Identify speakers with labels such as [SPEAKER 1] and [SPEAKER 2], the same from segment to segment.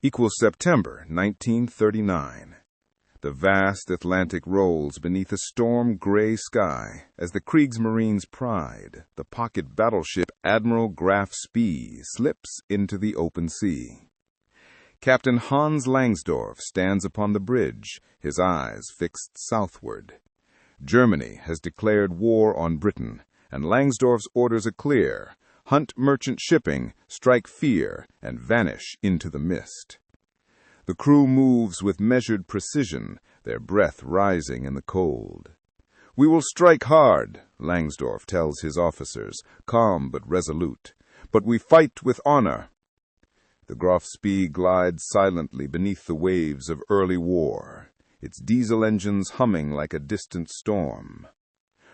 [SPEAKER 1] Equals September 1939. The vast Atlantic rolls beneath a storm-gray sky as the Kriegsmarine's pride, the pocket battleship Admiral Graf Spee, slips into the open sea. Captain Hans Langsdorff stands upon the bridge, his eyes fixed southward. Germany has declared war on Britain, and Langsdorff's orders are clear: hunt merchant shipping, strike fear, and vanish into the mist. The crew moves with measured precision, their breath rising in the cold. "We will strike hard," Langsdorff tells his officers, calm but resolute. "But we fight with honor." The Graf Spee glides silently beneath the waves of early war, its diesel engines humming like a distant storm.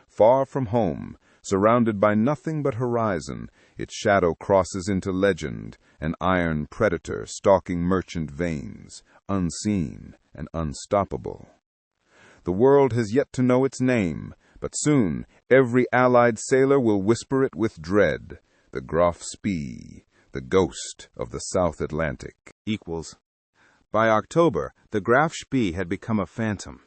[SPEAKER 1] Far from home, surrounded by nothing but horizon, its shadow crosses into legend, an iron predator stalking merchant veins, unseen and unstoppable. The world has yet to know its name, but soon every Allied sailor will whisper it with dread: the Graf Spee, the ghost of the South Atlantic. By October, the Graf Spee had become a phantom.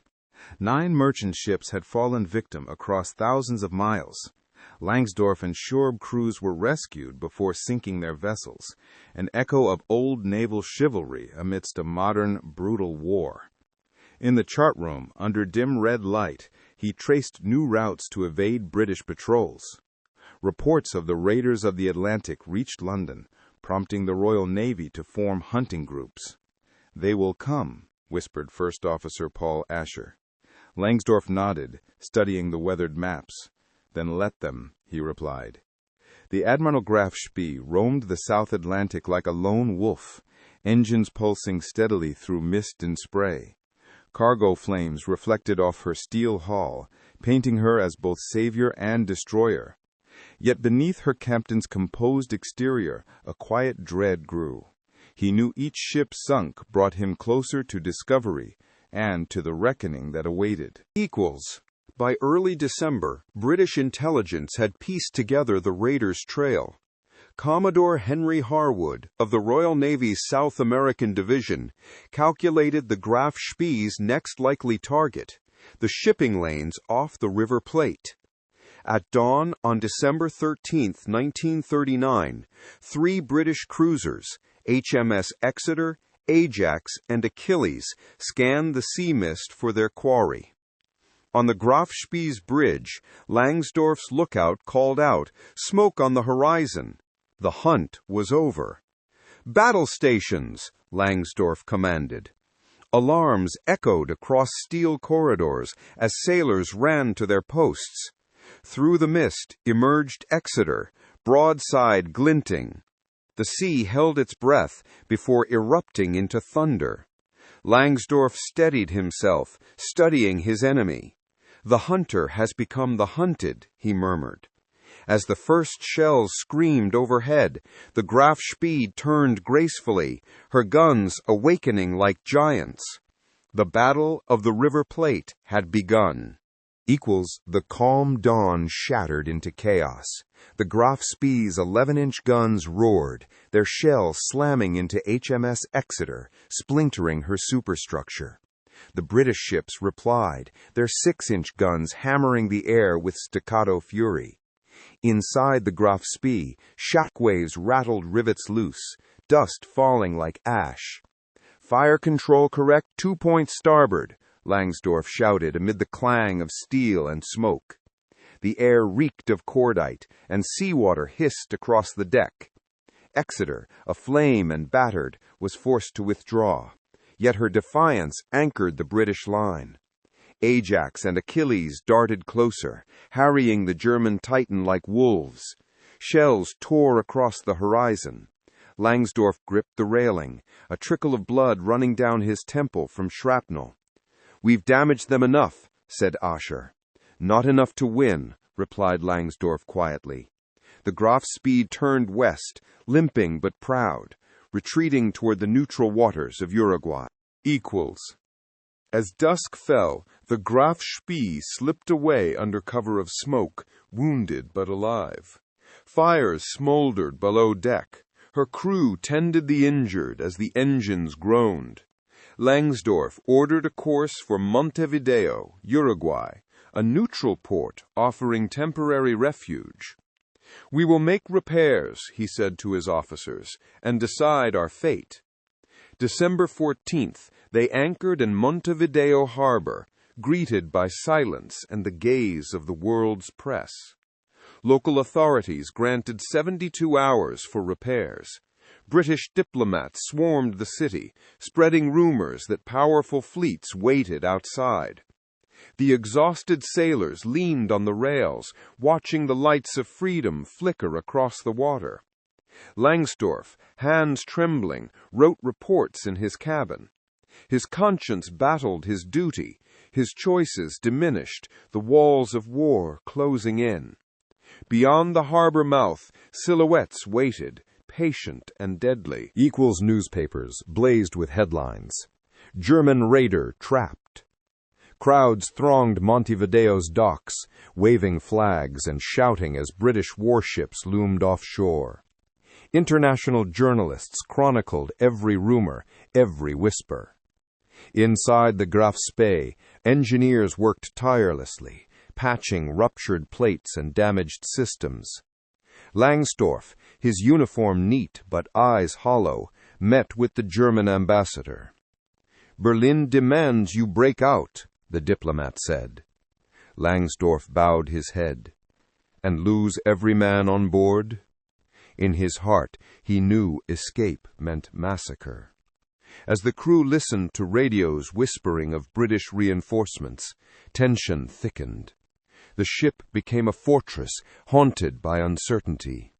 [SPEAKER 1] 9 merchant ships had fallen victim across thousands of miles. Langsdorff and Schorb crews were rescued before sinking their vessels, an echo of old naval chivalry amidst a modern, brutal war. In the chart room, under dim red light, he traced new routes to evade British patrols. Reports of the raiders of the Atlantic reached London, prompting the Royal Navy to form hunting groups. "They will come," whispered First Officer Paul Asher. Langsdorff nodded, studying the weathered maps. "Then let them," he replied. The Admiral Graf Spee roamed the South Atlantic like a lone wolf, engines pulsing steadily through mist and spray. Cargo flames reflected off her steel hull, painting her as both savior and destroyer. Yet beneath her captain's composed exterior, a quiet dread grew. He knew each ship sunk brought him closer to discovery and to the reckoning that awaited. By early December, British intelligence had pieced together the raiders' trail. Commodore Henry Harwood, of the Royal Navy's South American Division, calculated the Graf Spee's next likely target, the shipping lanes off the River Plate. At dawn on December 13, 1939, 3 British cruisers, HMS Exeter, Ajax, and Achilles, scanned the sea mist for their quarry. On the Graf Spee's bridge, Langsdorff's lookout called out, "Smoke on the horizon." The hunt was over. "Battle stations," Langsdorff commanded. Alarms echoed across steel corridors as sailors ran to their posts. Through the mist emerged Exeter, broadside glinting. The sea held its breath before erupting into thunder. Langsdorff steadied himself, studying his enemy. "The hunter has become the hunted," he murmured. As the first shells screamed overhead, the Graf Spee turned gracefully, her guns awakening like giants. The Battle of the River Plate had begun. The calm dawn shattered into chaos. The Graf Spee's 11-inch guns roared, their shells slamming into HMS Exeter, splintering her superstructure. The British ships replied, their 6-inch guns hammering the air with staccato fury. Inside the Graf Spee, shockwaves rattled rivets loose, dust falling like ash. "Fire control correct, 2 points starboard," Langsdorff shouted amid the clang of steel and smoke. The air reeked of cordite, and seawater hissed across the deck. Exeter, aflame and battered, was forced to withdraw. Yet her defiance anchored the British line. Ajax and Achilles darted closer, harrying the German Titan like wolves. Shells tore across the horizon. Langsdorff gripped the railing, a trickle of blood running down his temple from shrapnel. "We've damaged them enough," said Asher. "Not enough to win," replied Langsdorff quietly. The Graf Spee turned west, limping but proud, retreating toward the neutral waters of Uruguay. As dusk fell, the Graf Spee slipped away under cover of smoke, wounded but alive. Fires smoldered below deck.
[SPEAKER 2] Her crew tended the injured as the engines groaned. Langsdorff ordered a course for Montevideo, Uruguay, a neutral port offering temporary refuge. "We will make repairs," he said to his officers, "and decide our fate." December 14th, they anchored in Montevideo harbor, greeted by silence and the gaze of the world's press. Local authorities granted 72 hours for repairs. British diplomats swarmed the city, spreading rumors that powerful fleets waited outside. The exhausted sailors leaned on the rails, watching the lights of freedom flicker across the water. Langsdorff, hands trembling, wrote reports in his cabin. His conscience battled his duty, his choices diminished, the walls of war closing in. Beyond the harbor mouth, silhouettes waited, patient and deadly.
[SPEAKER 3] Equals newspapers blazed with headlines. German raider trapped. Crowds thronged Montevideo's docks, waving flags and shouting as British warships loomed offshore. International journalists chronicled every rumor, every whisper. Inside the Graf Spee, engineers worked tirelessly, patching ruptured plates and damaged systems. Langsdorff, his uniform neat but eyes hollow, met with the German ambassador. "Berlin demands you break out," the diplomat said. Langsdorff bowed his head. "And lose every man on board?" In his heart, he knew escape meant massacre. As the crew listened to radios whispering of British reinforcements, tension thickened. The ship became a fortress, haunted by uncertainty.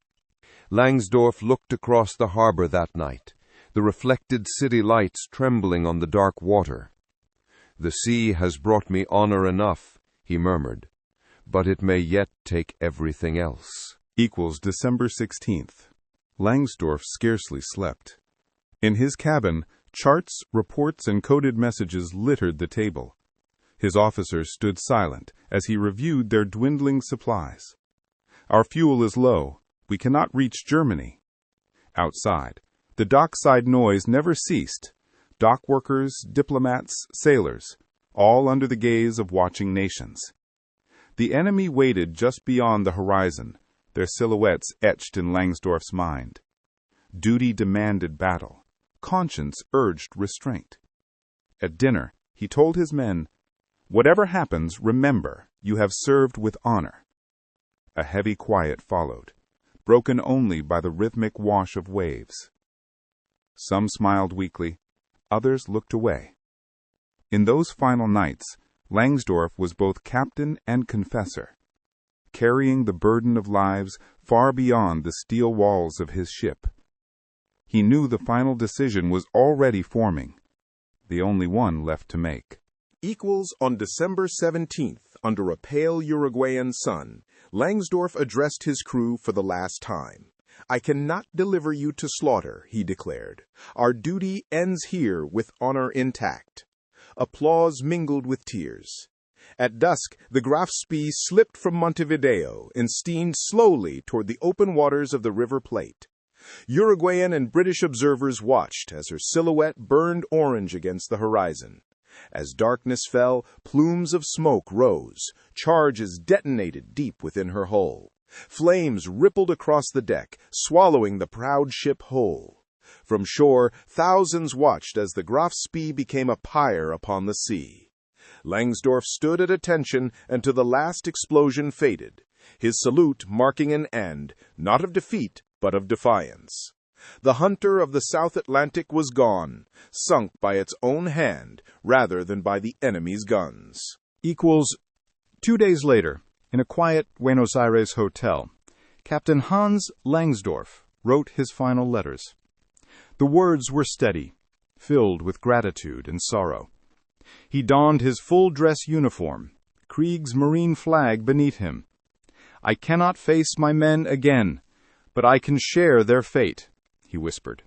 [SPEAKER 3] Langsdorff looked across the harbor that night, the reflected city lights trembling on the dark water. "The sea has brought me honor enough," he murmured, "but it may yet take everything else."
[SPEAKER 1] Equals December 16th. Langsdorff scarcely slept. In his cabin, charts, reports, and coded messages littered the table. His officers stood silent as he reviewed their dwindling supplies. "Our fuel is low. We cannot reach Germany." Outside, the dockside noise never ceased. Dock workers, diplomats, sailors, all under the gaze of watching nations. The enemy waited just beyond the horizon, their silhouettes etched in Langsdorff's mind. Duty demanded battle. Conscience urged restraint. At dinner, he told his men, "Whatever happens, remember, you have served with honor." A heavy quiet followed, broken only by the rhythmic wash of waves. Some smiled weakly, others looked away. In those final nights, Langsdorff was both captain and confessor, carrying the burden of lives far beyond the steel walls of his ship. He knew the final decision was already forming, the only one left to make.
[SPEAKER 4] Equals on December 17th, under a pale Uruguayan sun, Langsdorff addressed his crew for the last time. "I cannot deliver you to slaughter," he declared. "Our duty ends here with honor intact." Applause mingled with tears. At dusk, the Graf Spee slipped from Montevideo and steamed slowly toward the open waters of the River Plate. Uruguayan and British observers watched as her silhouette burned orange against the horizon. As darkness fell, plumes of smoke rose, charges detonated deep within her hull. Flames rippled across the deck, swallowing the proud ship whole. From shore, thousands watched as the Graf Spee became a pyre upon the sea. Langsdorff stood at attention until the last explosion faded, his salute marking an end, not of defeat, but of defiance. The hunter of the South Atlantic was gone, sunk by its own hand rather than by the enemy's guns.
[SPEAKER 5] Equals 2 days later, in a quiet Buenos Aires hotel, Captain Hans Langsdorff wrote his final letters. The words were steady, filled with gratitude and sorrow. He donned his full-dress uniform, Krieg's marine flag beneath him. "I cannot face my men again, but I can share their fate," he whispered.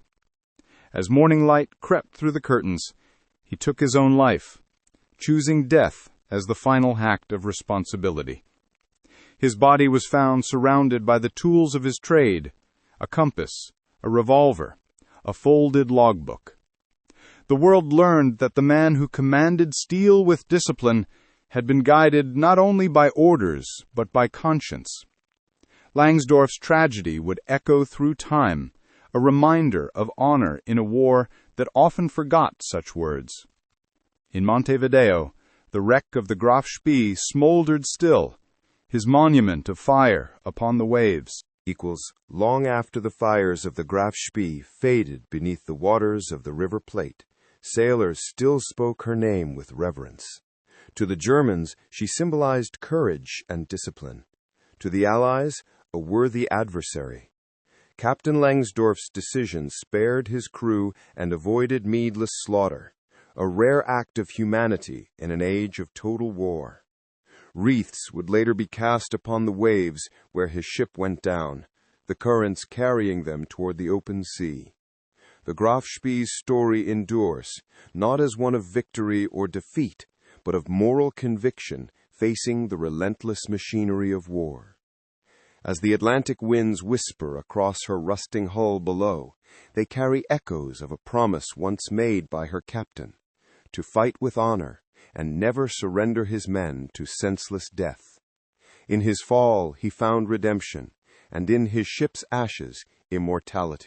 [SPEAKER 5] As morning light crept through the curtains, he took his own life, choosing death as the final act of responsibility. His body was found surrounded by the tools of his trade, a compass, a revolver, a folded logbook. The world learned that the man who commanded steel with discipline had been guided not only by orders, but by conscience. Langsdorff's tragedy would echo through time, a reminder of honor in a war that often forgot such words. In Montevideo, the wreck of the Graf Spee smoldered still, his monument of fire upon the waves.
[SPEAKER 2] Long after the fires of the Graf Spee faded beneath the waters of the River Plate, sailors still spoke her name with reverence. To the Germans, she symbolized courage and discipline. To the Allies, a worthy adversary. Captain Langsdorff's decision spared his crew and avoided needless slaughter, a rare act of humanity in an age of total war. Wreaths would later be cast upon the waves where his ship went down, the currents carrying them toward the open sea. The Graf Spee's story endures, not as one of victory or defeat, but of moral conviction facing the relentless machinery of war. As the Atlantic winds whisper across her rusting hull below, they carry echoes of a promise once made by her captain, to fight with honor and never surrender his men to senseless death. In his fall he found redemption, and in his ship's ashes immortality.